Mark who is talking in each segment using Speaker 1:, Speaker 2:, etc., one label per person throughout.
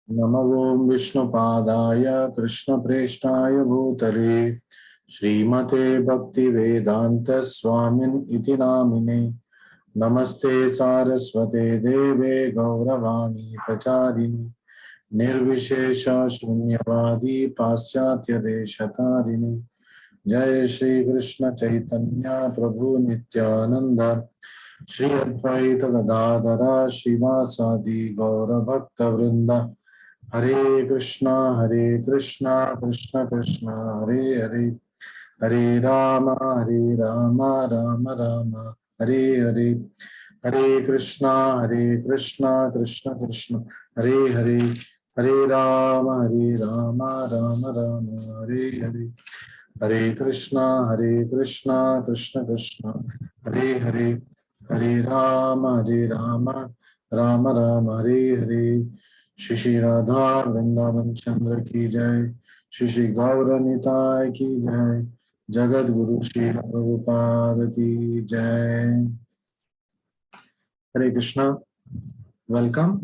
Speaker 1: नमो विष्णुपादाय कृष्णप्रेष्ठाय भूतले श्रीमते भक्तिवेदांत स्वामिन् इति नामिने। नमस्ते सारस्वते देवे गौरवाणी प्रचारिणे निर्विशेष शून्यवादी पाश्चात्य देशतारिणे। जय श्री कृष्ण चैतन्य प्रभु नित्यानंद श्री अद्वैत गदाधर श्रीवासादि गौर भक्त वृंद। हरे कृष्णा कृष्ण कृष्ण हरे हरे, हरे राम राम राम हरे हरे। हरे कृष्णा कृष्ण कृष्ण हरे हरे, हरे राम राम राम हरे हरे। हरे कृष्णा कृष्ण कृष्ण हरे हरे, हरे राम राम राम हरे हरे। श्री श्री राधा वृंदावन चंद्र की जय, श्री श्री गौर निताय की जय, जगत गुरु श्री प्रभुपाद की जय। Hare Krishna, welcome.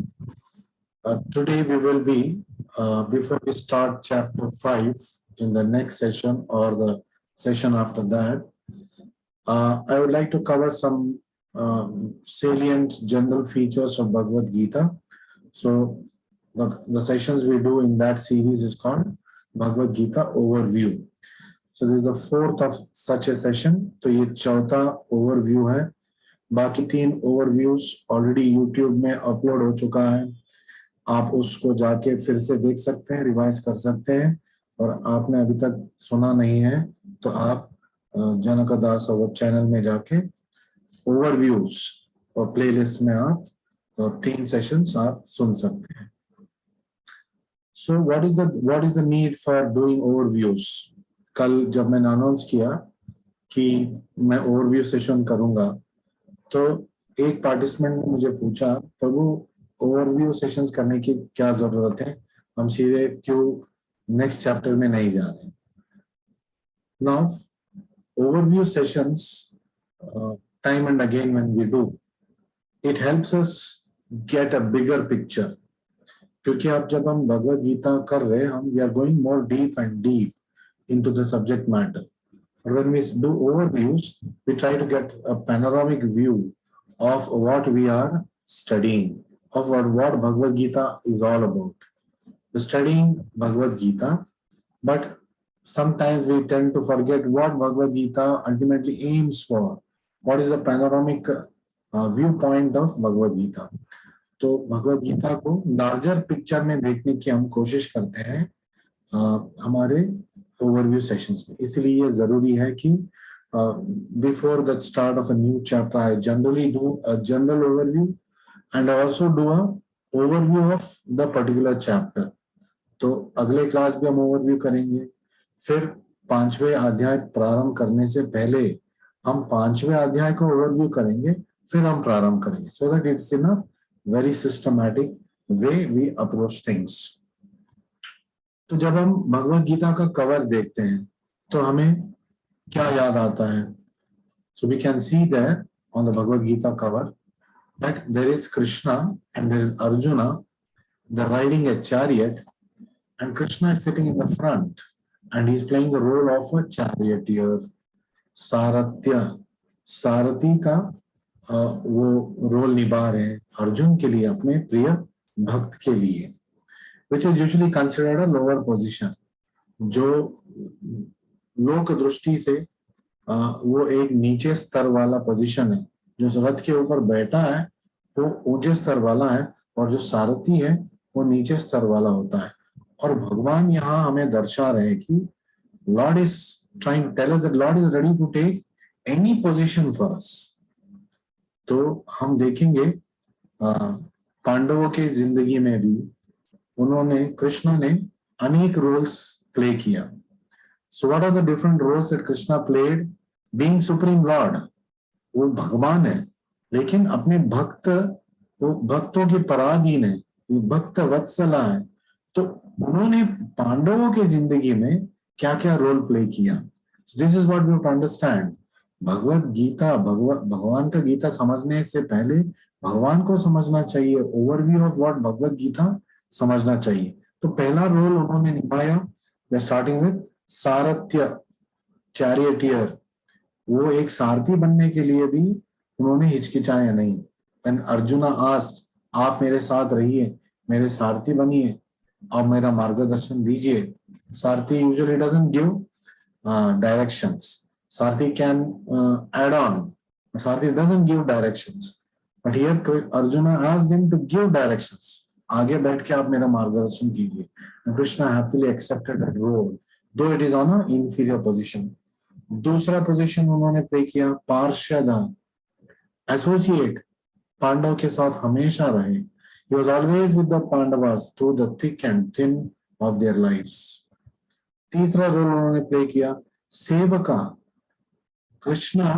Speaker 1: Today we will be, before we start chapter 5 in the next session or the session after that, I would like to cover some salient general features of Bhagavad Gita. So the sessions we do in that series is called Bhagavad Gita Overview. So this is the fourth of such a session. तो ये चौथा overview है। बाकी 3 overviews already YouTube में upload हो चुका है, आप उसको जाके फिर से देख सकते हैं, रिवाइज कर सकते हैं। और आपने अभी तक सुना नहीं है तो आप जनक दास और चैनल में जाके ओवरव्यूज और प्लेलिस्ट में आप 3 सेशंस आप सुन सकते हैं। So what is the need for doing overviews. कल जब मैंने अनाउंस किया कि मैं ओवरव्यू सेशन करूंगा तो एक पार्टिसिपेंट ने मुझे पूछा, प्रभु ओवरव्यू सेशंस करने की क्या जरूरत है, हम सीधे क्यों नेक्स्ट चैप्टर में नहीं जा रहे। Now overview sessions time and again when we do, it helps us get a bigger picture. क्योंकि अब जब हम भगवद गीता कर रहे हैं, हम we are going more deep and deep into the subject matter. When we do overviews, we try to get a panoramic view of what we are studying, of what Bhagavad Gita is all about. We're studying Bhagavad Gita, but sometimes we tend to forget what Bhagavad Gita ultimately aims for. What is the panoramic viewpoint of Bhagavad Gita? तो भगवद गीता को larger picture में देखने की हम कोशिश करते हैं हमारे ओवरव्यू सेशंस में। इसलिए ये जरूरी है कि before the start of a new chapter I generally do a general overview and also do a overview of the particular chapter. तो अगले क्लास भी हम ओवरव्यू करेंगे, फिर 5वें अध्याय प्रारंभ करने से पहले हम 5वें अध्याय को ओवरव्यू करेंगे, फिर हम प्रारंभ करेंगे, so that it's in a very systematic way we approach things. तो जब हम भगवद गीता का कवर देखते हैं तो हमें क्या याद आता है। So we can see that on the Bhagavad Gita cover that there is Krishna and there is Arjuna, the riding a chariot and Krishna is sitting in the front and he is playing the role of a charioteer. सारथी का वो role निभा रहे हैं अर्जुन के लिए, अपने प्रिय भक्त के लिए, which is usually considered a lower position. जो लोक दृष्टि से वो एक नीचे स्तर वाला पोजीशन है। जो रथ के ऊपर बैठा है वो ऊंचे स्तर वाला है और जो सारथी है वो नीचे स्तर वाला होता है। और भगवान यहाँ हमें दर्शा रहे हैं कि lord is trying to tell us that lord is ready to take any position for us. तो हम देखेंगे पांडवों की जिंदगी में भी उन्होंने, कृष्ण ने अनेक रोल्स प्ले किया। So what are the different roles that Krishna played? Being supreme lord, वो भगवान है लेकिन अपने वो भक्तों के पराधीन है, भक्त वत्सला है। तो उन्होंने पांडवों की जिंदगी में क्या क्या रोल प्ले किया। This is what we have to understand. Bhagavad Gita, भगवान का गीता समझने से पहले भगवान को समझना चाहिए। Overview of what Bhagavad Gita समझना चाहिए। तो पहला रोल उन्होंने निभाया, स्टार्टिंग विद सारथ्य, चैरियटियर। वो एक सारथी बनने के लिए भी उन्होंने हिचकिचाया नहीं। एंड अर्जुना आस्क्ड, आप मेरे साथ रहिए, मेरे सारथी बनिए, आप मेरा मार्गदर्शन दीजिए। सारथी usually doesn't give directions. Sarthi can add on. Sarthi doesn't give directions. But here Arjuna asked him to give directions. आगे बैठ के आप मेरा मार्गदर्शन कीजिए. Krishna happily accepted that role, though it is on an inferior position. दूसरा position उन्होंने play किया पार्षद, एसोसिएट, पांडव के साथ हमेशा रहे. He was always with the Pandavas through the thick and thin of their lives. तीसरा रोल उन्होंने प्ले किया सेवका. कृष्णा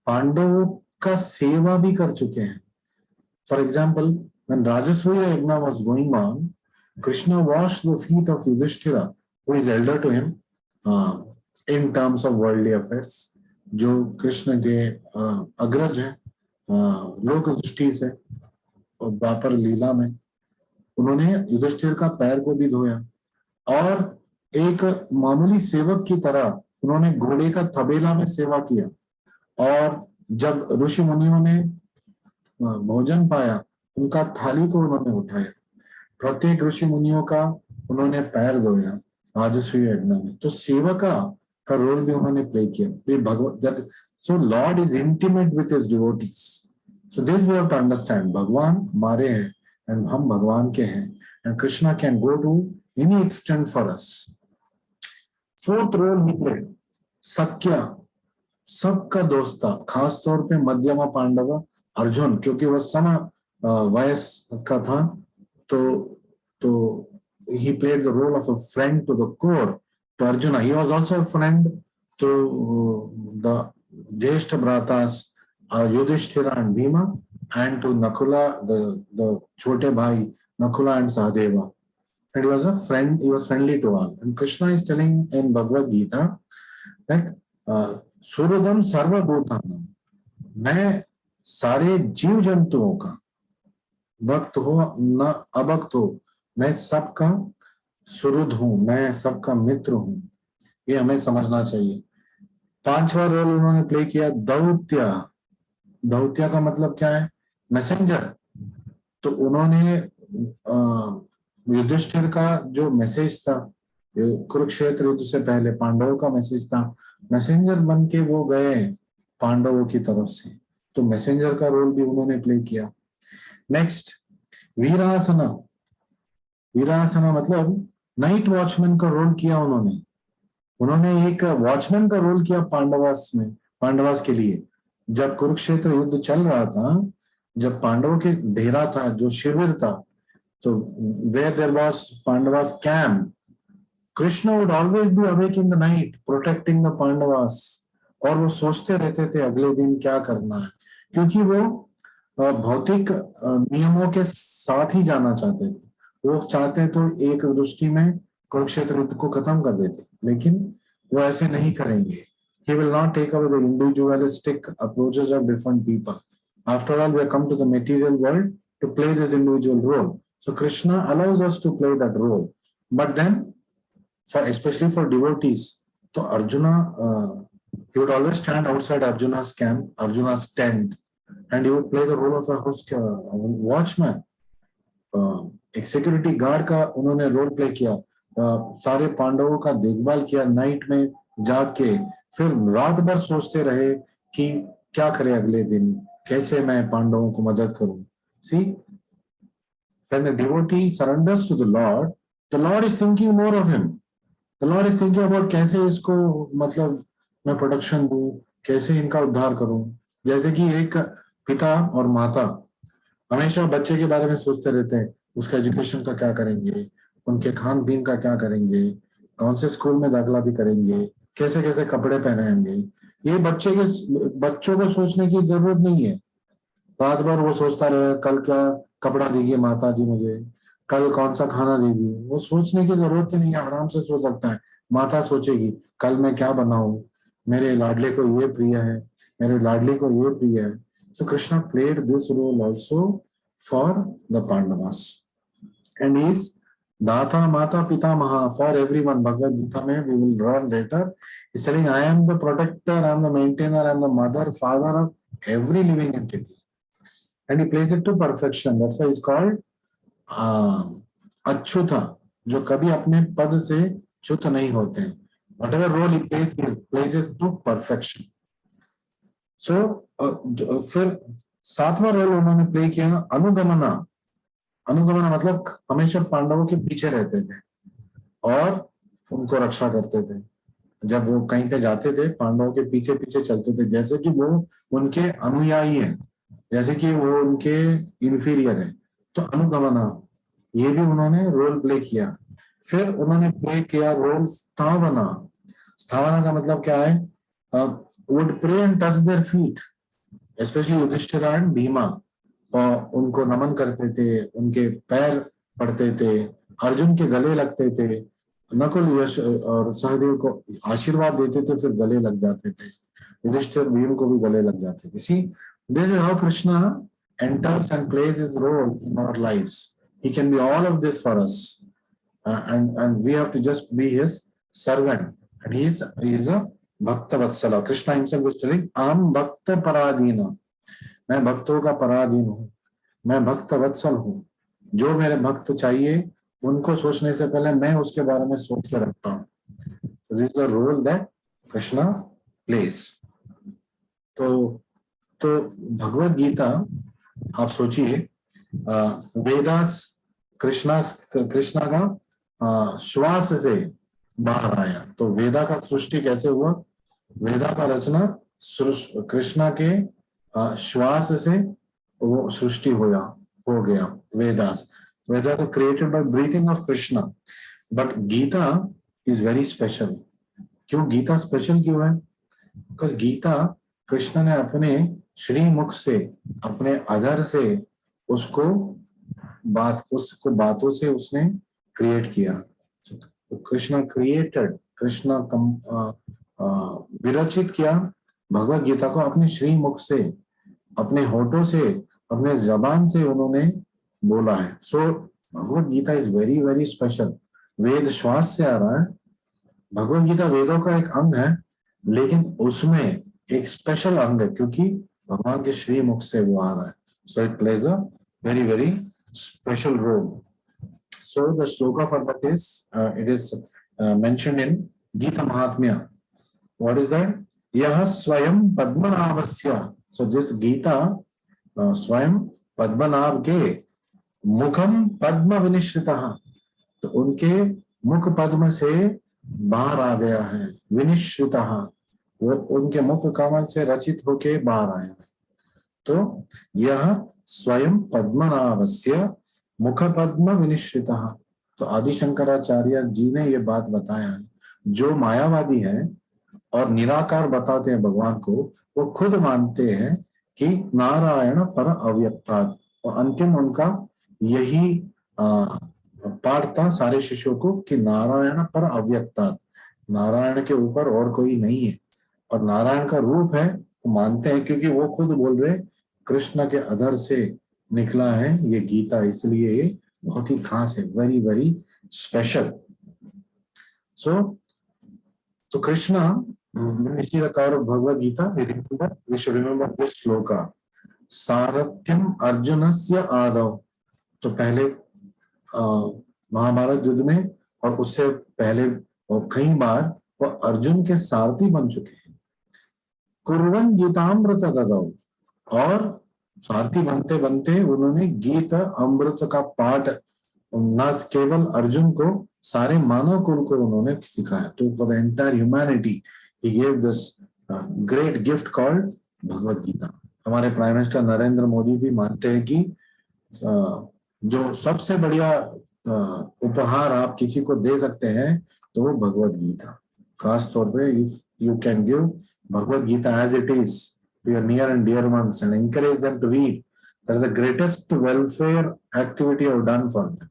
Speaker 1: पांडवों का सेवा भी कर चुके हैं. For example, when Rajasuya Yagna was going on, Krishna washed the feet of Yudhishthira, who is elder to him in terms of worldly affairs. जो कृष्ण के अग्रज हैं लोक दृष्टि से, और द्वापर लीला में उन्होंने युधिष्ठिर का पैर को भी धोया. और एक मामूली सेवक की तरह उन्होंने घोड़े का तबेला में सेवा किया. और जब ऋषि मुनियों ने भोजन पाया, उनका थाली को उन्होंने उठाया. प्रत्येक ऋषि मुनियों का उन्होंने पैर धोया राजसूय यज्ञ में. तो सेवका का रोल भी उन्होंने प्ले किया. भगवत, so Lord is intimate with his devotees. So this we have to understand, भगवान हमारे हैं एंड हम भगवान के हैं, and Krishna can go to any extent for us. Fourth role he played सख्या, सबका दोस्त था, खास तौर पे मध्यमा पांडव अर्जुन, क्योंकि वह सम वयस का था. तो he played the role of a friend to the core to Arjuna. He was also a friend to the Jyeshta Bhratas, Yudhishthira and Bhima, and to Nakula, the Chote Bhai, Nakula and Sahadeva. And he was a friend, he was friendly to all. And Krishna is telling in Bhagavad Gita that Surudam Sarva Bhutanam, मैं सारे जीव जंतुओं का, भक्त हो न अभक्त हो, मैं सबका सुहृद हूं, मैं सबका मित्र हूं. ये हमें समझना चाहिए. पांचवा रोल उन्होंने प्ले किया दौत्य. दौत्य का मतलब क्या है? मैसेंजर. तो उन्होंने युधिष्ठिर का जो मैसेज था कुरुक्षेत्र युद्ध से पहले, पांडवों का मैसेज था, मैसेंजर बन के वो गए पांडवों की तरफ से. तो मैसेंजर का रोल भी उन्होंने प्ले किया. नेक्स्ट, वीरासना. वीरासना मतलब नाइट वॉचमैन का रोल किया उन्होंने. उन्होंने एक वॉचमैन का रोल किया पांडवास में, पांडवास के लिए. जब कुरुक्षेत्र युद्ध चल रहा था, जब पांडवों के डेरा था, जो शिविर था, तो where there was Pandavas camp, Krishna would always be awake in the night protecting the Pandavas. और वो सोचते रहते थे अगले दिन क्या करना है, क्योंकि वो भौतिक नियमों के साथ ही जाना चाहते थे. वो चाहते तो एक दृष्टि में कुरुक्षेत्र युद्ध को खत्म कर देते, लेकिन वो ऐसे नहीं करेंगे. He will not take away the individualistic approaches of different people. After all, we have come to the material world to play this individual role. So Krishna allows us to play that role. But then, especially for devotees, so Arjuna, he would always stand outside Arjuna's camp, Arjuna's tent, and he would play the role of a host, watchman. एक security guard का उन्होंने role play किया. सारे पांडवों का देखभाल किया night में जाग के. फिर रात भर सोचते रहे कि क्या करें अगले दिन, कैसे मैं पांडवों को मदद करूं. See, when the devotee surrenders to the Lord is thinking more of him. The Lord is thinking about कैसे इसको मतलब मैं प्रोटेक्शन दूं, कैसे इनका उद्धार करूं. जैसे कि एक पिता और माता हमेशा बच्चे के बारे में सोचते रहते हैं, उसका एजुकेशन का क्या करेंगे, उनके खान पीन का क्या करेंगे, कौन से स्कूल में दाखिला भी करेंगे, कैसे कैसे कपड़े पहनाएंगे. ये बच्चों को सोचने की जरूरत नहीं है. रात भर वो सोचता रहे कल क्या कपड़ा देगी माता जी मुझे, कल कौन सा खाना देगी. वो सोचने की जरूरत ही नहीं है, आराम से सो सकता है. माता सोचेगी कल मैं क्या बनाऊं, मेरे लाडले को ये प्रिय है, मेरे लाडली को ये प्रिय है. So Krishna played this role also for the Pandavas. and he is Data Mata Pitamaha for everyone. Bhagavad Gita mein we will learn later. He's telling, I am the protector, I am the maintainer, I am the mother, father of every living entity. And he plays it to perfection. That's why he's called Achyuta, जो कभी अपने पद से च्युत नहीं होते हैं. Whatever role he plays, he plays it to perfection. So फिर सातवां रोल उन्होंने प्ले किया अनुगमना. अनुगमन मतलब हमेशा पांडवों के पीछे रहते थे और उनको रक्षा करते थे. जब वो कहीं पे जाते थे पांडवों के पीछे पीछे चलते थे, जैसे कि वो उनके अनुयायी हैं, जैसे कि वो उनके इंफीरियर है. तो अनुगमना ये भी उन्होंने रोल प्ले किया. फिर उन्होंने प्ले किया रोल स्थावना. स्थावना का मतलब क्या है? Would pray and touch their feet, especially Yudhishthira and Bhima, और उनको नमन करते थे, उनके पैर पड़ते थे, अर्जुन के गले लगते थे, नकुल यश और सहदेव को आशीर्वाद देते थे, फिर गले लग जाते थे, युधिष्ठिर भीम को भी गले लग जाते थे. See, this is how Krishna enters and plays his role in our lives. He can be all of this for us, and we have to just be his servant. And he is a Bhakta Vatsala. Krishna himself is telling, Aham Bhakta Paradina. मैं भक्तों का पराधीन हूँ, मैं भक्त वत्सल हूँ. जो मेरे भक्त चाहिए उनको सोचने से पहले मैं उसके बारे में सोच के रखता हूँ. So this is the role that Krishna plays. तो भगवत गीता आप सोचिए, वेदास कृष्णा का श्वास से बाहर आया. तो वेदा का सृष्टि कैसे हुआ? वेदा का रचना कृष्णा के श्वास से वो सृष्टि हो गया. Vedas created by breathing of Krishna. But Gita is very special. क्यों गीता स्पेशल क्यों है? बिकॉज गीता कृष्ण ने अपने श्री मुख से, अपने अधर से उसको बातों से उसने क्रिएट किया. कृष्ण क्रिएटेड, कृष्ण विरचित किया भगवत गीता को अपने श्री मुख से, अपने होठों से, अपने जबान से उन्होंने बोला है. So Bhagavad Gita is very very special. वेद श्वास से आ रहा है. भगवत गीता वेदों का एक अंग है, लेकिन उसमें एक स्पेशल अंग है क्योंकि भगवान के श्री मुख से वो आ रहा है. So it plays a very very special role. So the shloka for that is it is mentioned in Gita Mahatmya. What is that? यह स्वयं पद्मनाभस्य. सो दिस गीता स्वयं पद्मनाभ के मुखम पद्म विनिश्रितः. तो उनके मुख पद्म से बाहर आ गया है. विनिश्रितः, वो उनके मुख कमल से रचित होके बाहर आया है. तो यह स्वयं पद्मनाभस्य मुख पद्म विनिश्रितः. तो आदि शंकराचार्य जी ने ये बात बताया है. जो मायावादी है और निराकार बताते हैं भगवान को, वो खुद मानते हैं कि नारायण पर अव्यक्तात्. और अंतिम उनका यही पाठ था सारे शिष्यों को कि नारायण पर अव्यक्तात्, नारायण के ऊपर और कोई नहीं है. और नारायण का रूप है वो मानते हैं क्योंकि वो खुद बोल रहे कृष्ण के अधर से निकला है ये गीता, इसलिए ये बहुत ही खास है, वेरी वेरी स्पेशल. सो तो Krishna Bhagavad Gita, we should remember this shloka. सारथ्यम अर्जुनस्य आदौ. तो पहले महाभारत युद्ध में और उससे पहले और कई बार वो अर्जुन के सारथी बन चुके हैं. कुर्वन् गीतामृत ददौ. और सारथी बनते बनते उन्होंने गीत अमृत का पाठ न केवल अर्जुन को, सारे मानव कुल को उन्होंने सिखाया. तो for the entire humanity he gave this great gift called Bhagavad Gita. हमारे प्राइम मिनिस्टर नरेंद्र मोदी भी मानते हैं कि जो सबसे बढ़िया उपहार आप किसी को दे सकते हैं तो वो भगवत गीता. खास तौर पे if you can give Bhagavad Gita as it is to your near and dear ones and encourage them to read, that is the greatest welfare activity you have done for them.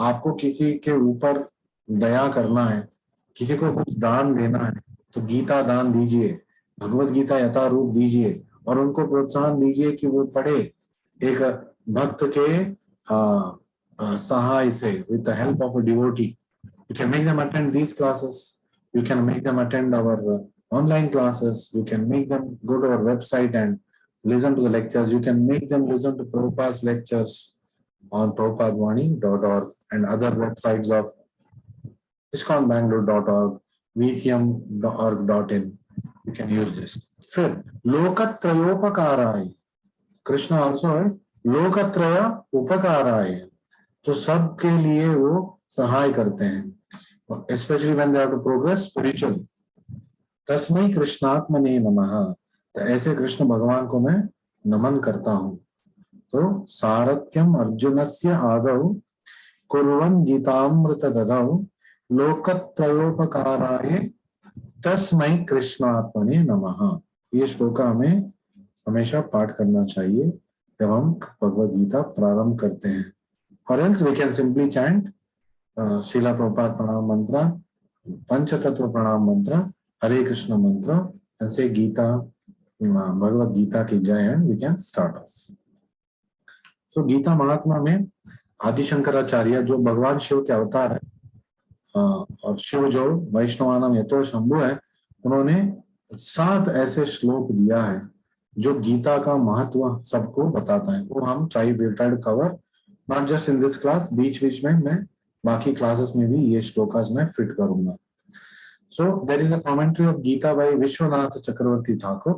Speaker 1: आपको किसी के ऊपर दया करना है, किसी को कुछ दान देना है, तो गीता दान दीजिए, भगवत गीता यथारूप दीजिए और उनको प्रोत्साहन दीजिए कि वो पढ़े. एक भक्त के Sahai say, with the help of a devotee, you can make them attend these classes. You can make them attend our online classes. You can make them go to our website and listen to the lectures. You can make them listen to Prabhupada's lectures on prabhupadvani.org and other websites of iskonbangalore.org, vcm.org.in. You can use this. फिर लोकत्रयोपकाराय, Krishna also है लोकत्रय उपकाराय, तो सबके लिए वो सहाय करते हैं, especially when they have to progress spiritually. तस्मै कृष्णात्मने नमः, तो ऐसे कृष्ण भगवान को मैं नमन करता हूँ. तो सारथ्यम अर्जुनस्य आदौ कुर्वन् गीतामृत ददौ लोकत्रयोपकाराय तस्मै कृष्णात्मने नमः. ये श्लोक हमें हमेशा पाठ करना चाहिए जब हम भगवद गीता प्रारंभ करते हैं. Or else we can simply chant Srila Prabhupada Pranam Mantra, Panchatattva Pranam Mantra, Hare Krishna Mantra, and say Gita, Bhagavad Gita ki jai, and we can start off. So Gita Mahatma में आदि शंकराचार्य जो भगवान शिव के अवतार है, और शिव जो वैष्णवानाम यतो शंभु है, उन्होंने 7 ऐसे श्लोक दिया है जो गीता का महत्व सबको बताता है. वो हम try to cover not just in this class, बीच में मैं बाकी क्लासेस में भी ये श्लोकास में फिट करूंगा. So there is a commentary of Gita by Vishwanath Chakravarti Thakur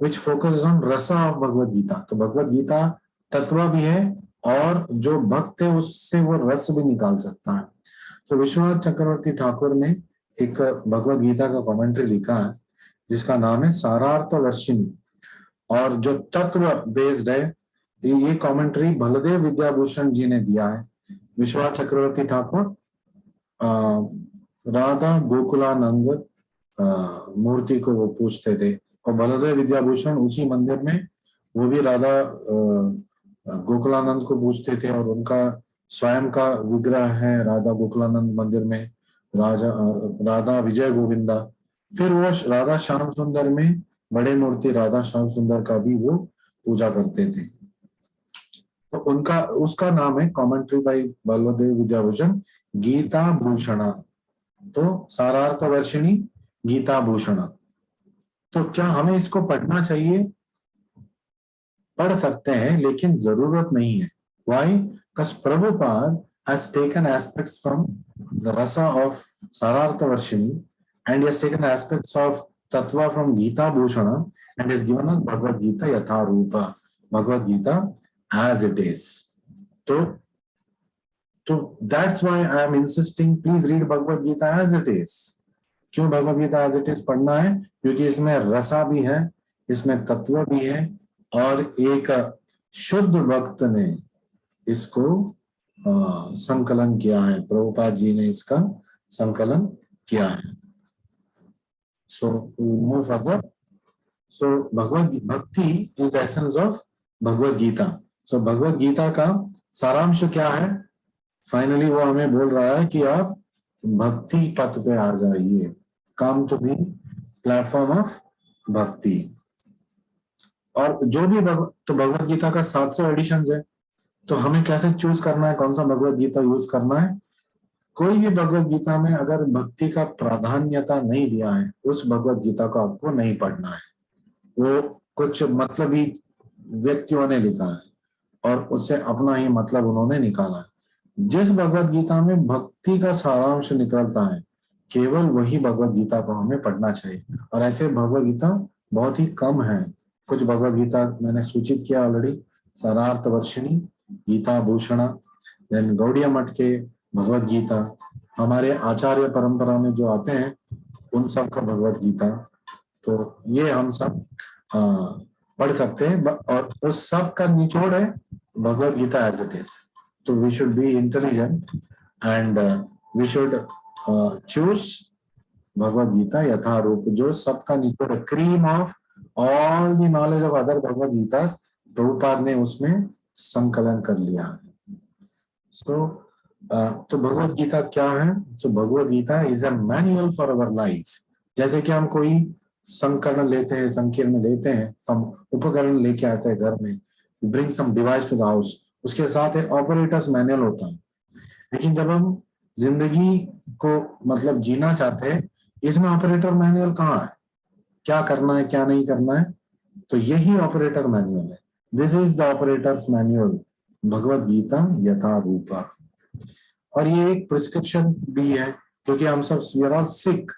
Speaker 1: which focuses on rasa of Bhagavad Gita. तो भगवद गीता तत्व भी है और जो भक्त है उससे वो रस भी निकाल सकता है. तो विश्वनाथ चक्रवर्ती ठाकुर ने एक भगवद गीता का कमेंट्री लिखा है जिसका नाम है सारार्थ वर्षिणी, और जो तत्व बेस्ड है ये कमेंट्री बलदेव विद्याभूषण जी ने दिया है. विश्वनाथ चक्रवर्ती ठाकुर राधा गोकुलानंद मूर्ति को वो पूछते थे, और बलदेव विद्याभूषण उसी मंदिर में वो भी राधा गोकुलानंद को पूछते थे, और उनका स्वयं का विग्रह है राधा गोकुलानंद मंदिर में, राधा विजय गोविंदा. फिर वो राधा श्याम सुंदर में बड़े मूर्ति राधा श्याम सुंदर का भी वो पूजा करते थे. तो उनका उसका नाम है कमेंट्री बाय बलदेव विद्याभूषण गीता भूषणा. तो सारार्थ वर्षिणी गीता भूषणा. तो क्या हमें इसको पढ़ना चाहिए? पढ़ सकते हैं लेकिन जरूरत नहीं है. Why? Because Prabhupada has taken aspects from the rasa of Sarartha Varshini and he has taken aspects of Tattva from Gita Bhushana and has given us Bhagavad Gita Yatha Rupa, Bhagavad Gita as it is. So that's why I am insisting, please read Bhagavad Gita as it is. क्यों Bhagavad Gita as it is पढ़ना है? क्योंकि इसमें रसा भी है, इसमें तत्व भी है, और एक शुद्ध भक्त ने इसको संकलन किया है. प्रभुपाद जी ने इसका संकलन किया है. So move further. So Bhagavad Bhakti is the essence of Bhagavad Gita. So Bhagavad Gita का सारांश क्या है? फाइनली वो हमें बोल रहा है कि आप भक्ति पथ पे आ जाइए. Come to the platform of bhakti. और जो भी तो भगवद गीता का 700 एडिशंस है, तो हमें कैसे चूज करना है कौन सा भगवद गीता यूज करना है? कोई भी भगवद गीता में अगर भक्ति का प्राधान्यता नहीं दिया है, उस भगवद गीता को आपको नहीं पढ़ना है. वो कुछ मतलबी व्यक्तियों ने लिखा है और उससे अपना ही मतलब उन्होंने निकाला है. जिस भगवद गीता में भक्ति का सारांश निकलता है, केवल वही भगवद गीता को हमें पढ़ना चाहिए. और ऐसे भगवद गीता बहुत ही कम है. कुछ भगवद गीता मैंने सूचित किया ऑलरेडी, सारार्थ वर्षिणी, गीता भूषणा, देन गौड़िया मठ के भगवद गीता, हमारे आचार्य परंपरा में जो आते हैं उन सब का भगवद गीता. तो ये हम सब पढ़ सकते हैं, और उस सब का निचोड़ है Bhagavad Gita as it is. तो we should be intelligent and we should choose Bhagavad Gita Yatha Rupa, जो सबका निचोड़ है, cream of all the knowledge of other Bhagavad Gita. Prabhupada ने उसमें संकलन कर लिया है. तो भगवद गीता क्या है? So Bhagavad Gita is a manual for our life. जैसे कि हम कोई संकलन लेते हैं, संकीर्ण लेते हैं, सम उपकरण लेके आते हैं घर में, bring some device to the house, उसके साथ एक ऑपरेटर्स मैनुअल होता है। लेकिन जब हम जिंदगी को मतलब जीना चाहते हैं, इसमें ऑपरेटर मैनुअल कहाँ है, क्या करना है क्या नहीं करना है, तो यही ऑपरेटर मैनुअल है। This is the operator's manual, Bhagavad Gita Yatha Rupa. और ये एक प्रिस्क्रिप्शन भी है, क्योंकि हम सब we are all sick,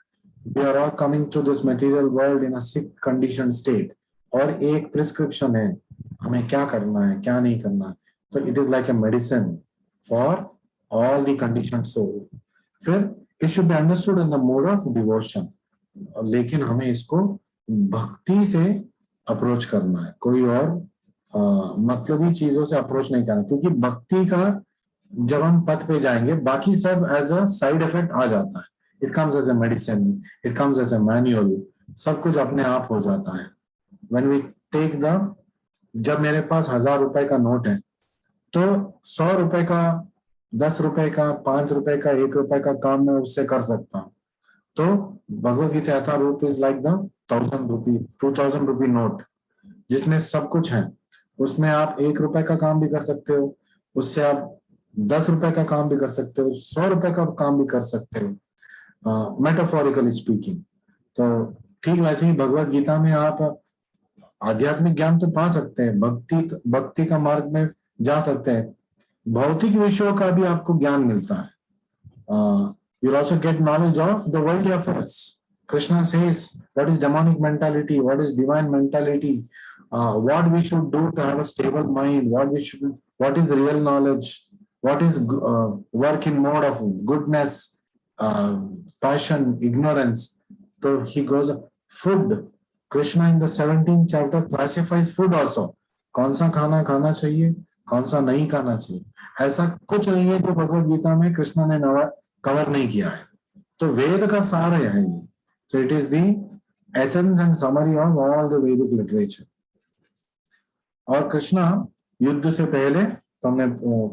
Speaker 1: we are all coming to this material world in a sick condition state, और एक प्रिस्क्रिप्शन है हमें क्या करना है क्या नहीं करना है। तो it is like a medicine for all the condition soul. फिर it should be understood in the mode of devotion, लेकिन हमें इसको भक्ति से अप्रोच करना है, कोई और मतलबी चीजों से अप्रोच नहीं करना, क्योंकि भक्ति का जब हम पथ पे जाएंगे बाकी सब एज अ साइड इफेक्ट आ जाता है। It comes as a medicine, it comes as a manual, सब कुछ अपने आप हो जाता है। व्हेन वी टेक द, जब मेरे पास 1000 रुपए का नोट है, तो 100 रुपए का, 10 रुपए का, 5 रुपए का, 1 रुपए का काम मैं उससे कर सकता हूँ। तो भगवत गीता यथा रूप is like the 1000 rupee 2000 rupee note, जिसमें सब कुछ है। उसमें आप 1 रुपए का काम भी कर सकते हो, उससे आप 10 रुपए का काम भी कर सकते हो, 100 रुपए का काम भी कर सकते हो, मेटाफोरिकली स्पीकिंग। तो ठीक वैसे ही भगवत गीता में आप आध्यात्मिक ज्ञान तो पा सकते हैं, भक्ति का मार्ग में जा सकते हैं, भौतिक विषयों का भी आपको ज्ञान मिलता है। You'll also get knowledge of the worldly affairs. Krishna says what is demonic mentality, what is divine mentality, what we should do to have a stable mind, what is real knowledge, what is work in mode of goodness, passion, ignorance. So he goes food. Krishna in the 17th chapter classifies food also. कौन सा खाना खाना चाहिए, कौन सा नहीं खाना चाहिए, ऐसा कुछ नहीं है जो भगवत गीता में कृष्ण ने कवर नहीं किया है। तो वेद का सार है ये। So it is the essence and summary of all the वैदिक लिटरेचर। और कृष्णा युद्ध से पहले, तो हमने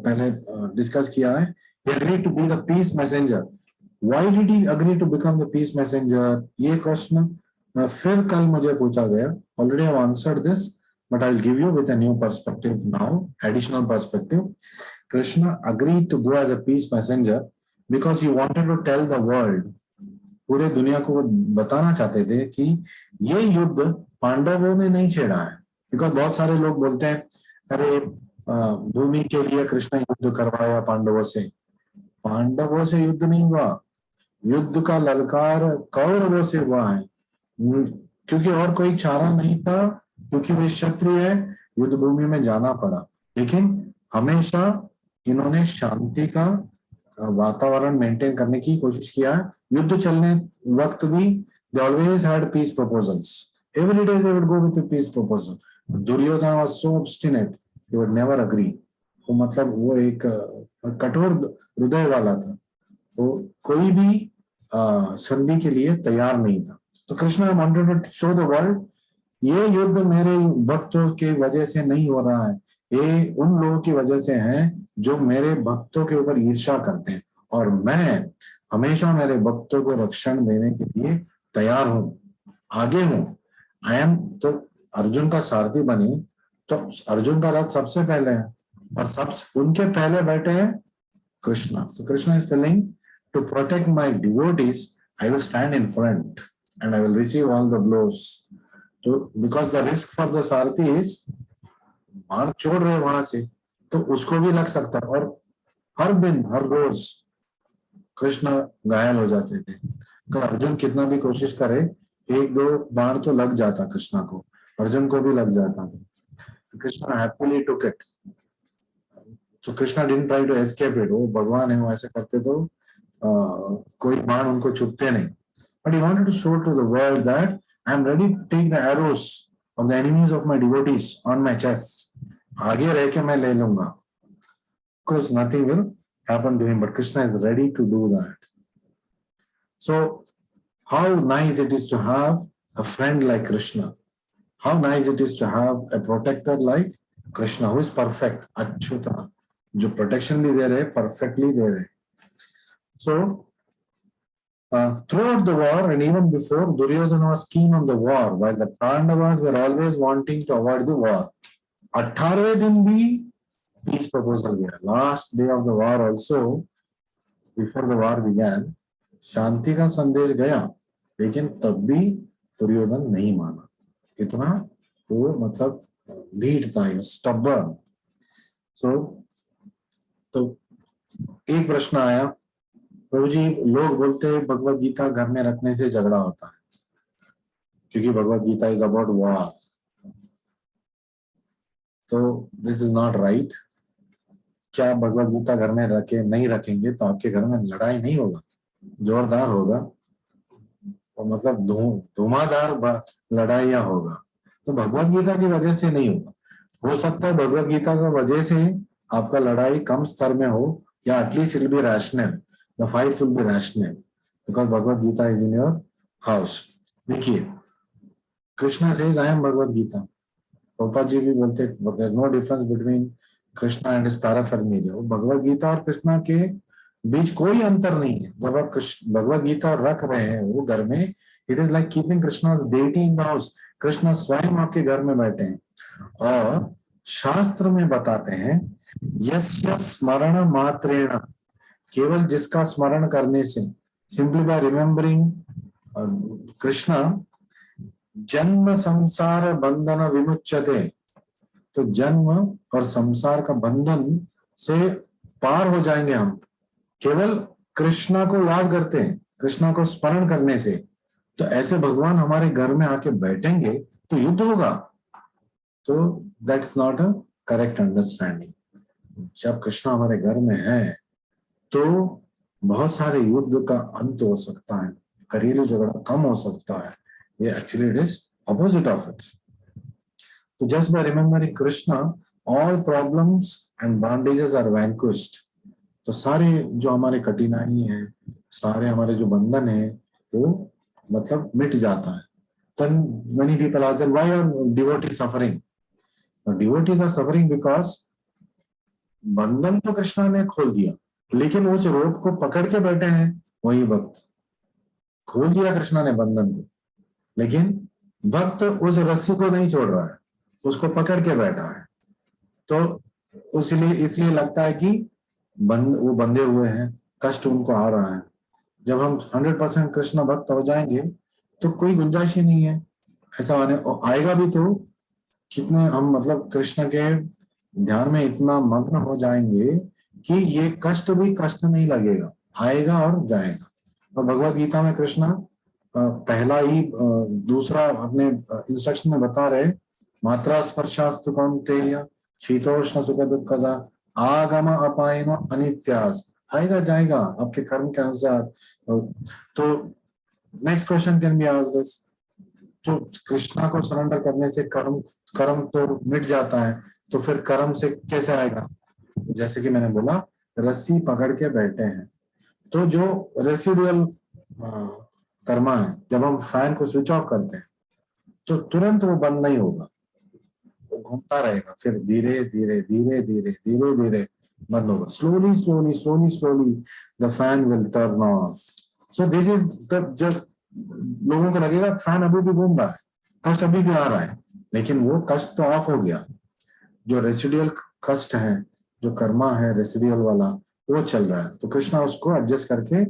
Speaker 1: पहले डिस्कस किया है, he agreed to be the peace messenger. Why did he agree to become the peace messenger? ये क्वेश्चन फिर कल मुझे पूछा गया। Already I answered this, but I'll give you with a new perspective now, additional perspective. Krishna agreed to go as a peace messenger because he wanted to tell the world, पूरे दुनिया को बताना चाहते थे कि ये युद्ध पांडवों ने नहीं छेड़ा है। बिकॉज बहुत सारे लोग बोलते हैं अरे भूमि के लिए कृष्ण युद्ध करवाया पांडवों से। पांडवों से युद्ध नहीं हुआ, युद्ध का ललकार कौरवों से हुआ है, क्योंकि और कोई चारा नहीं था, क्योंकि वे क्षत्रिय है, युद्ध भूमि में जाना पड़ा। लेकिन हमेशा इन्होंने शांति का वातावरण मेंटेन करने की कोशिश किया। युद्ध चलने वक्त भी they always had peace proposals. Every day they would go with a peace proposal. Duryodhan was so obstinate, he would never agree. वो मतलब वो एक कठोर हृदय वाला था, वो कोई भी संधि के लिए तैयार नहीं था। तो Krishna wanted to show the world, ये युद्ध मेरे भक्तों के वजह से नहीं हो रहा है, ये उन लोगों की वजह से है जो मेरे भक्तों के ऊपर ईर्ष्या करते हैं, और मैं हमेशा मेरे भक्तों को रक्षण देने के लिए तैयार हूँ, आगे हूँ। आई एम, तो अर्जुन का सारथी बनी, तो अर्जुन का रथ सबसे पहले है, और सब उनके पहले बैठे हैं Krishna. So Krishna is telling, to protect my devotees, I will stand in front and I will receive all the blows. तो because the risk for the Sarathi is, बाण छोड़ रहे वहां से तो उसको भी लग सकता है, और हर दिन हर रोज कृष्ण घायल हो जाते थे। तो अर्जुन कितना भी कोशिश करे, 1-2 बाण तो लग जाता कृष्णा को, अर्जुन को भी लग जाता। Krishna happily took it. तो Krishna didn't try to escape it, वो भगवान है, वो ऐसे करते तो कोई बाण उनको चुभते नहीं। But he wanted to show to the world that I am ready to take the arrows of the enemies of my devotees on my chest. आगे रह के मैं ले लूंगा। Of course, nothing will happen to him, but Krishna is ready to do that. So, how nice it is to have a friend like Krishna. How nice it is to have a protector like Krishna, who is perfect, Achyuta, जो protection भी दे रहे, perfectly दे रहे. So, throughout the war and even before, Duryodhana was keen on the war, while the Pandavas were always wanting to avoid the war. 18वें दिन भी peace proposal गया, last day of the war also, before the war began, शांति का संदेश गया, लेकिन तब भी दुर्योधन नहीं माना। इतना वो मतलब ढीठ था, स्टबर्न। सो तो एक प्रश्न आया, प्रभु जी लोग बोलते हैं भगवत गीता घर में रखने से झगड़ा होता है, क्योंकि भगवत गीता इज अबाउट वॉर। तो दिस इज नॉट राइट। क्या भगवत गीता घर में रखे नहीं रखेंगे तो आपके घर में लड़ाई नहीं होगा? जोरदार होगा, और मतलब धुआंधार लड़ाइयाँ होगा। तो भगवत गीता की वजह से नहीं होगा। हो सकता है भगवत गीता की वजह से आपका लड़ाई कम स्तर में हो, या at least it will be rational, the fights will be rational, because Bhagavad Gita is in your house. देखिए, Krishna says I am Bhagavad Gita. Prabhupada ji भी बोलते there is no difference between Krishna and his paraphernalia. Bhagavad Gita और कृष्णा के बीच कोई अंतर नहीं है। जब आप भगवत गीता रख रहे हैं वो घर में, it is like keeping Krishna's deity in the house। Krishna स्वयं आपके घर में बैठे हैं, और शास्त्र में बताते हैं यस्य स्मरण मात्रेण, केवल जिसका स्मरण करने से, सिंपली बाय रिमेम्बरिंग कृष्णा, जन्म संसार बंधन विमुच्यते। तो जन्म और संसार का बंधन से पार हो जाएंगे हम, केवल कृष्णा को याद करते हैं, कृष्णा को स्मरण करने से। तो ऐसे भगवान हमारे घर में आके बैठेंगे तो युद्ध होगा। तो that is not a correct understanding. जब कृष्णा हमारे घर में है तो बहुत सारे युद्ध का अंत हो सकता है, घरेलू झगड़ा कम हो सकता है। ये actually it is opposite of it. तो just by remembering Krishna, all problems and bondages are vanquished. तो सारे जो हमारे कठिनाई है, सारे हमारे जो बंधन है, वो मतलब मिट जाता है। Then many people ask them, why are devotees suffering? Now, devotees are suffering because बंधन तो कृष्णा ने खोल दिया, लेकिन उस रोप को पकड़ के बैठे हैं वही भक्त। खोल दिया कृष्णा ने बंधन को, लेकिन भक्त उस रस्सी को नहीं छोड़ रहा है, उसको पकड़ के बैठा है। तो इसलिए लगता है कि वो बंधे हुए हैं, कष्ट उनको आ रहा है। जब हम 100% कृष्ण भक्त हो जाएंगे तो कोई गुंजाइश ही नहीं है ऐसा आएगा भी तो कितने हम मतलब कृष्ण के ध्यान में इतना मग्न हो जाएंगे कि ये कष्ट भी कष्ट नहीं लगेगा, आएगा और जाएगा। और भगवत गीता में कृष्ण पहला ही दूसरा अपने इंस्ट्रक्शन में बता रहे, मात्रा स्पर्शास्तु कौन्तेय शीतोष्ण सुख दुःखदा आगम अपायनो अनित्यास। आएगा जाएगा आपके कर्म के अनुसार। तो next question can be asked is, तो कृष्णा को सरेंडर करने से कर्म तो मिट जाता है, तो फिर कर्म से कैसे आएगा? जैसे कि मैंने बोला, रस्सी पकड़ के बैठे हैं, तो जो रेसिडुअल कर्मा है, जब हम फैन को स्विच ऑफ करते हैं तो तुरंत वो बंद नहीं होगा, वो घूमता रहेगा, फिर धीरे धीरे धीरे धीरे धीरे धीरे बंद होगा। Slowly slowly slowly slowly the fan will turn off. So this is the, जब लोगों को लगेगा फैन अभी भी घूम रहा है, कष्ट अभी भी आ रहा है, लेकिन वो कष्ट तो ऑफ हो गया। जो रेसिडुअल कष्ट है, जो कर्मा है रेसिडुअल वाला, वो चल रहा है। तो कृष्णा उसको एडजस्ट करके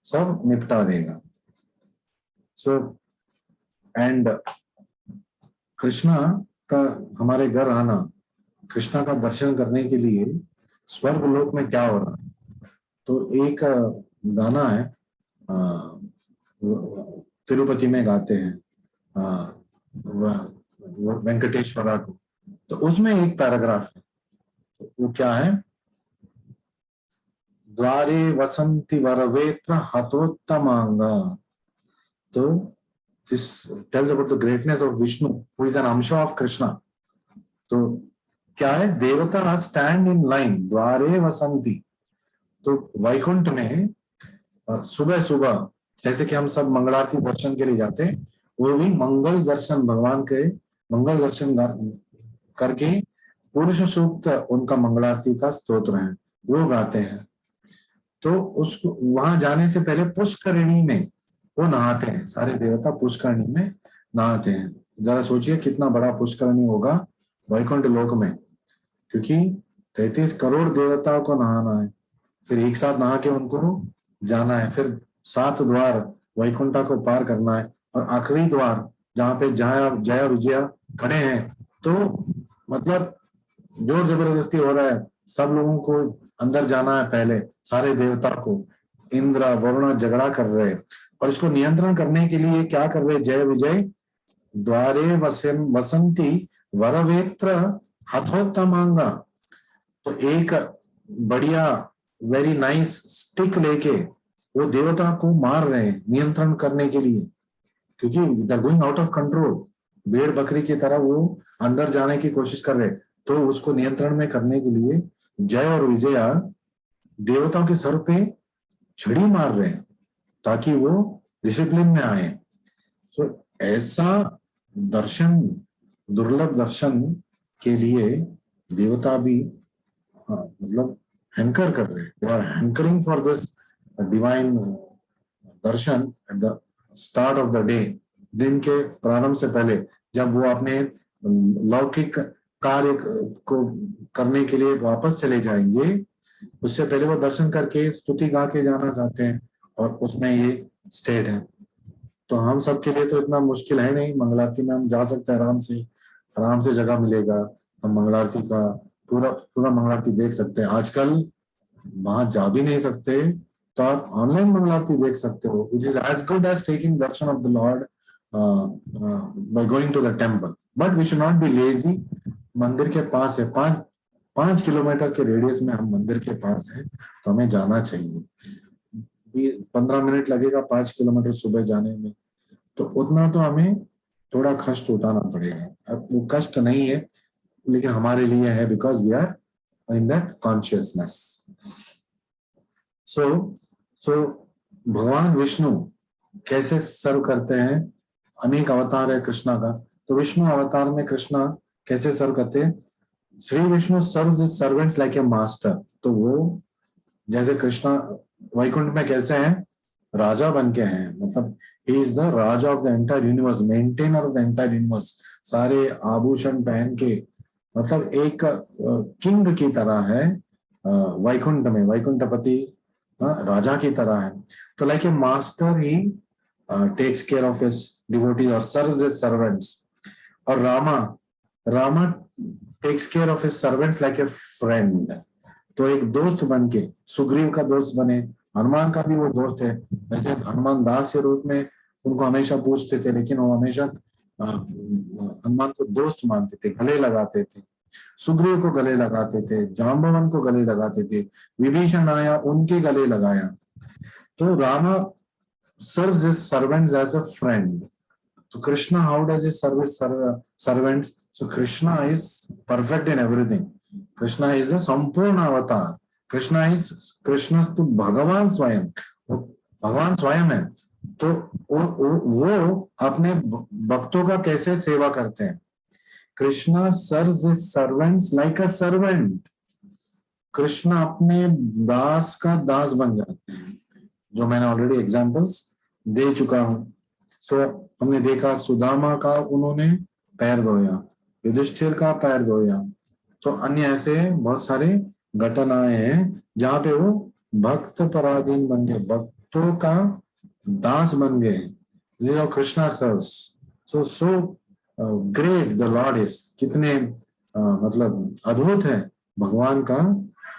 Speaker 1: सब निपटा देगा। सो एंड कृष्णा का हमारे घर आना, कृष्णा का दर्शन करने के लिए स्वर्ग लोक में क्या हो रहा है। तो एक गाना है, तिरुपति में गाते हैं वेंकटेश्वरा को, तो उसमें एक पैराग्राफ है, तो वो क्या है, द्वारे वसंती वरवेत्र हतोत्तमांगा। तो this tells about the greatness of Vishnu, who is an amsha of Krishna. तो क्या है, देवता स्टैंड इन लाइन द्वारे वसंती। तो वैकुंठ में सुबह सुबह जैसे कि हम सब मंगल आरती दर्शन के लिए जाते हैं, वो भी मंगल दर्शन, भगवान के मंगल दर्शन करके पुरुष सूक्त उनका मंगल आरती का स्तोत्र है वो गाते हैं। तो उसको वहां जाने से पहले पुष्करिणी में वो नहाते हैं, सारे देवता पुष्करिणी में नहाते हैं। जरा सोचिए कितना बड़ा पुष्करिणी होगा वैकुंठ लोक में, क्योंकि 33 करोड़ देवताओं को नहाना है, फिर एक साथ नहा के उनको जाना है, फिर 7 द्वार वैकुंठा को पार करना है, और आखिरी द्वार जहाँ पे जया जया विजया खड़े हैं, तो मतलब जोर जबरदस्ती हो रहा है, सब लोगों को अंदर जाना है, पहले सारे देवता को। इंद्र वरुण झगड़ा कर रहे हैं, और इसको नियंत्रण करने के लिए क्या कर रहे, जय विजय द्वारे वसंती वरवेत्र हथोत्तमांगा। तो एक बढ़िया वेरी नाइस स्टिक लेके वो देवता को मार रहे हैं नियंत्रण करने के लिए, क्योंकि they are going out of control, भेड़ बकरी की तरह वो अंदर जाने की कोशिश कर रहे हैं। तो उसको नियंत्रण में करने के लिए जय और विजया देवताओं के सर पे छड़ी मार रहे हैं ताकि वो डिसिप्लिन में आए। सो ऐसा दर्शन, दुर्लभ दर्शन के लिए देवता भी मतलब हैंकर कर रहे हैं, they are hankering for this divine darshan at the start of the day. दिन के प्रारंभ से पहले जब वो अपने लौकिक कार्य को करने के लिए वापस चले जाएंगे, उससे पहले वो दर्शन करके स्तुति गा के जाना चाहते हैं, और उसमें ये स्टेट है। तो हम सबके लिए तो इतना मुश्किल है नहीं, मंगलारती में हम जा सकते हैं, आराम से जगह मिलेगा, हम मंगलारती का पूरा मंगलारती देख सकते हैं। आजकल वहां जा भी नहीं सकते तो आप ऑनलाइन मंगलारती देख सकते हो, which is as good as taking darshan of the lord by going to the temple. But we should not be lazy. मंदिर के पास है, 5 किलोमीटर के रेडियस में हम मंदिर के पास है, तो हमें जाना चाहिए। 15 मिनट लगेगा 5 किलोमीटर सुबह जाने में, तो उतना तो हमें थोड़ा कष्ट उठाना पड़ेगा। अब वो कष्ट नहीं है, लेकिन हमारे लिए है, because we are in that consciousness. So भगवान विष्णु कैसे सर्व करते हैं, अनेक अवतार है कृष्णा का, तो विष्णु अवतार में कृष्णा कैसे सर्व करते हैं, Shri Vishnu serves his servants like a master. तो वो जैसे कृष्णा वैकुंठ में कैसे हैं, राजा बन के हैं, मतलब he is the Raja of the entire universe, maintainer of the entire universe, सारे आभूषण पहन के, मतलब एक किंग की तरह है वैकुंठ में, वैकुंठपति राजा की तरह है। तो like a master he takes care of his devotees और सर्व्स हिज सर्वेंट्स। और Rama takes care of his servants like a friend. तो एक दोस्त बन के, सुग्रीव का दोस्त बने, हनुमान का भी वो दोस्त है। वैसे हनुमान दास के रूप में उनको हमेशा पूछते थे, लेकिन वो हमेशा हनुमान को दोस्त मानते थे, गले लगाते थे, सुग्रीव को गले लगाते थे, जाम्बवन को गले लगाते थे, विभीषण आया उनके गले लगाया। तो Rama serves his servants as a friend. तो Krishna how does he serve his servants? So Krishna is perfect in everything. Krishna is a संपूर्ण अवतार। कृष्ण तो भगवान स्वयं, भगवान स्वयं है। तो वो अपने भक्तों का कैसे सेवा करते हैं? Krishna serves his servants like a servant. Krishna अपने दास का दास बन जाते हैं, जो मैंने ऑलरेडी एग्जांपल्स दे चुका हूं। सो हमने देखा सुदामा का उन्होंने पैर धोया, युधिष्ठिर का पैर धोया, तो अन्य ऐसे बहुत सारे घटनाएं हैं जहां पे वो भक्त पराधीन बन गए, भक्तों का दास बन गए। Krishna serves so great the Lord is. कितने मतलब अद्भुत है भगवान का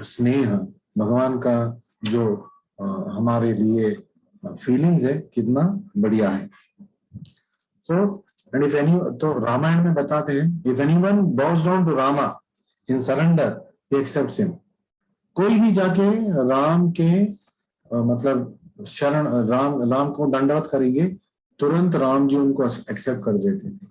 Speaker 1: स्नेह, भगवान का जो हमारे लिए फीलिंग्स है, कितना बढ़िया है। सो एंड इफ एनी, तो रामायण में बताते हैं, if anyone bows down to Rama in surrender, he accepts him। कोई भी जाके राम के मतलब शरण, राम को दंडवत करेंगे, तुरंत राम जी उनको एक्सेप्ट कर देते थे।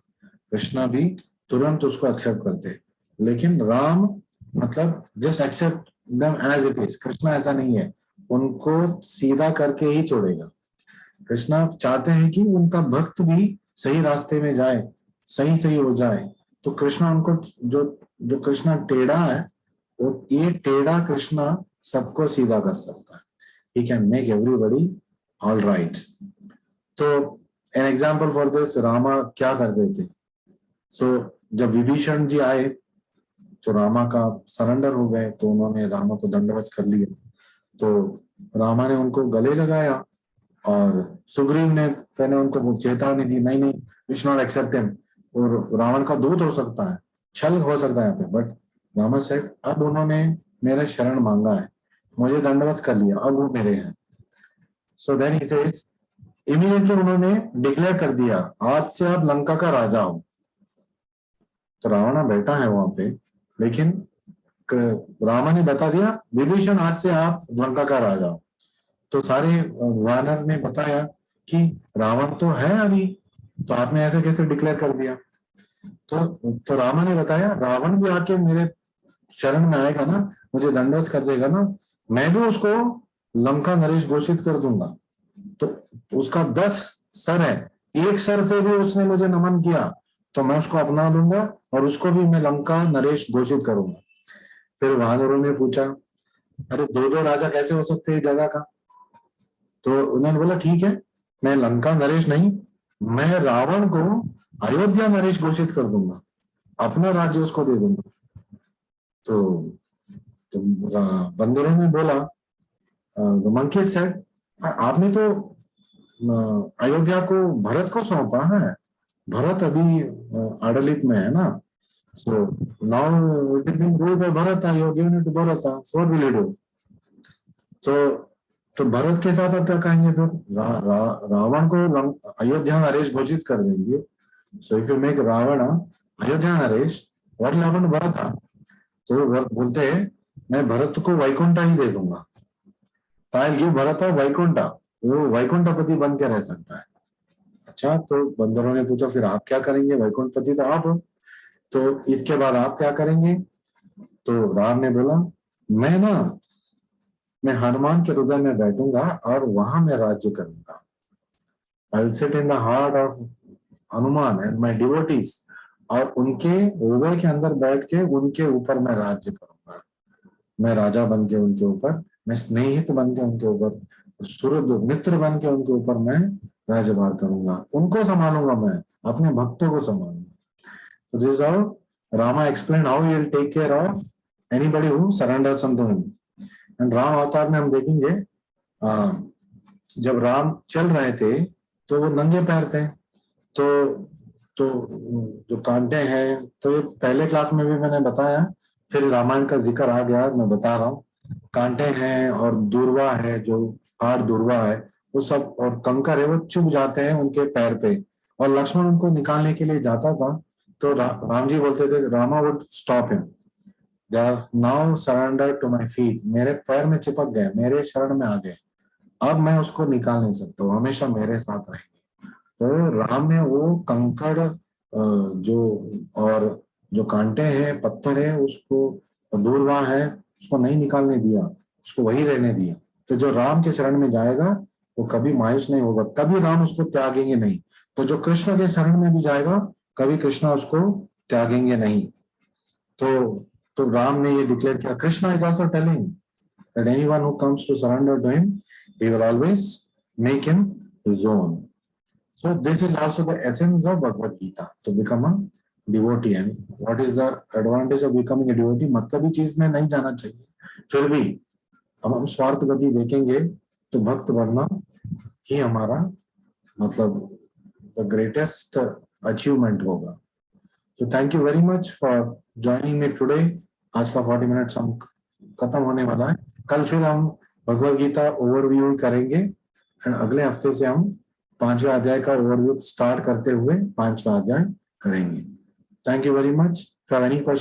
Speaker 1: कृष्णा भी तुरंत उसको एक्सेप्ट करते, लेकिन राम मतलब just accept them as it is. Krishna ऐसा नहीं है, उनको सीधा करके ही छोड़ेगा। कृष्णा चाहते हैं कि उनका भक्त भी सही रास्ते में जाए, सही हो जाए। तो कृष्णा उनको, जो कृष्णा टेढ़ा है, वो ये टेढ़ा कृष्णा सबको सीधा कर सकता है। He can make everybody all right. तो an example for this, Rama क्या करते थे? सो जब विभीषण जी आए तो रामा का सरेंडर हो गए, तो उन्होंने रामा को दंडवत कर लिया। तो रामा ने उनको गले लगाया और सुग्रीव ने पहले उनको चेतावनी दी, नहीं नहीं, we should not accept him, और रावण का दूत हो सकता है, छल हो सकता है यहाँ पे। बट रामा सेड, अब उन्होंने मेरा शरण मांगा है, मुझे दंडवत कर लिया, अब वो मेरे हैं। So then he says, immediately उन्होंने डिक्लेयर कर दिया, आज से आप लंका का राजा हो। तो रावण बैठा है वहां पे, लेकिन रामा ने बता दिया, विभीषण आज से आप लंका का राजा हो। तो सारे वानर ने बताया कि रावण तो है अभी, तो आपने ऐसे कैसे डिक्लेयर कर दिया। तो रामा ने बताया, रावण भी आके मेरे शरण में आएगा ना, मुझे दंडवत कर देगा ना, मैं भी उसको लंका नरेश घोषित कर दूंगा। तो उसका 10 सर है, एक सर से भी उसने मुझे नमन किया तो मैं उसको अपना लूंगा और उसको भी मैं लंका नरेश घोषित करूंगा। फिर वानरों ने पूछा, अरे दो दो राजा कैसे हो सकते हैं जगह का। तो उन्होंने बोला, ठीक है, मैं लंका नरेश नहीं, मैं रावण को अयोध्या नरेश घोषित कर दूंगा, अपना राज्य उसको दे दूंगा। तो बंदरों ने बोला, मंकी सेड, आपने तो अयोध्या को भरत को सौंपा है, भरत अभी आडलित में है ना, so now it is being ruled by Bharat, you are given it to Bharat, what will you do. तो तो भरत के साथ आप क्या कहेंगे फिर, रावण को अयोध्या नरेश घोषित कर देंगे। So if you make Ravan Ayodhya नरेश, what will happen to Bharat. तो भरत बोलते हैं, मैं भरत को वैकुंठा ही दे दूंगा, आई गिव भरत वैकुंठा, वो वैकुंठपति बन के रह सकता है। अच्छा, तो बंदरों ने पूछा, फिर आप क्या करेंगे, वैकुंठपति तो आप हो, तो इसके बाद आप क्या करेंगे। तो राम ने बोला, मैं हनुमान के हृदय में बैठूंगा और वहां मैं राज्य करूंगा। I will sit in the heart of Hanuman and my devotees, और उनके हृदय के अंदर बैठ के उनके ऊपर मैं राज्य करूंगा। मैं राजा बन के उनके ऊपर, मैं स्नेहित बन के उनके ऊपर, सुहृद मित्र बन के उनके ऊपर मैं राज्यभार करूंगा, उनको संभालूंगा, मैं अपने भक्तों को संभालूंगा। So this is how Rama explained how he will take care of anybody who surrenders unto him. And Ram अवतार में हम देखेंगे, जब राम चल रहे थे तो वो नंगे पैर थे, तो जो कांटे हैं, तो ये पहले क्लास में भी मैंने बताया, फिर रामायण का जिक्र आ गया, मैं बता रहा हूँ। कांटे हैं और दूर्वा है, जो हाड़ दूर्वा है वो सब, और कंकर है, वो चुभ जाते हैं उनके पैर पे, और लक्ष्मण उनको निकालने के लिए जाता था, तो राम जी बोलते थे, Rama would stop him, they are now surrender to my feet, मेरे पैर में चिपक गए, मेरे शरण में आ गए, अब मैं उसको निकाल नहीं सकता हूँ, हमेशा मेरे साथ रहेंगे। तो राम ने वो कंकड़ जो और जो कांटे हैं, पत्थर है, उसको दूरवा है, उसको नहीं निकालने दिया, उसको वही रहने दिया। तो जो राम के शरण में जाएगा वो कभी मायूस नहीं होगा, कभी राम उसको त्यागेंगे नहीं। तो जो कृष्ण के शरण में भी जाएगा, कभी कृष्णा उसको त्यागेंगे नहीं। तो राम ने ये डिक्लेयर किया, Krishna is also telling that anyone who comes to surrender to him, he will always make him his own. So this is also the essence of Bhagavad Gita, to become a devotee. And what is the advantage of becoming a devotee? मतलबी चीज में नहीं जाना चाहिए, फिर भी हम स्वार्थ गति देखेंगे तो भक्त बनना ही हमारा मतलब the greatest achievement होगा। So thank you very much for joining me today. आज का 40 मिनट हम खत्म होने वाला है, कल फिर हम भगवद गीता ओवरव्यू करेंगे, एंड अगले हफ्ते से हम 5वें अध्याय का ओवरव्यू स्टार्ट करते हुए 5वां अध्याय करेंगे। Thank you very much. For any question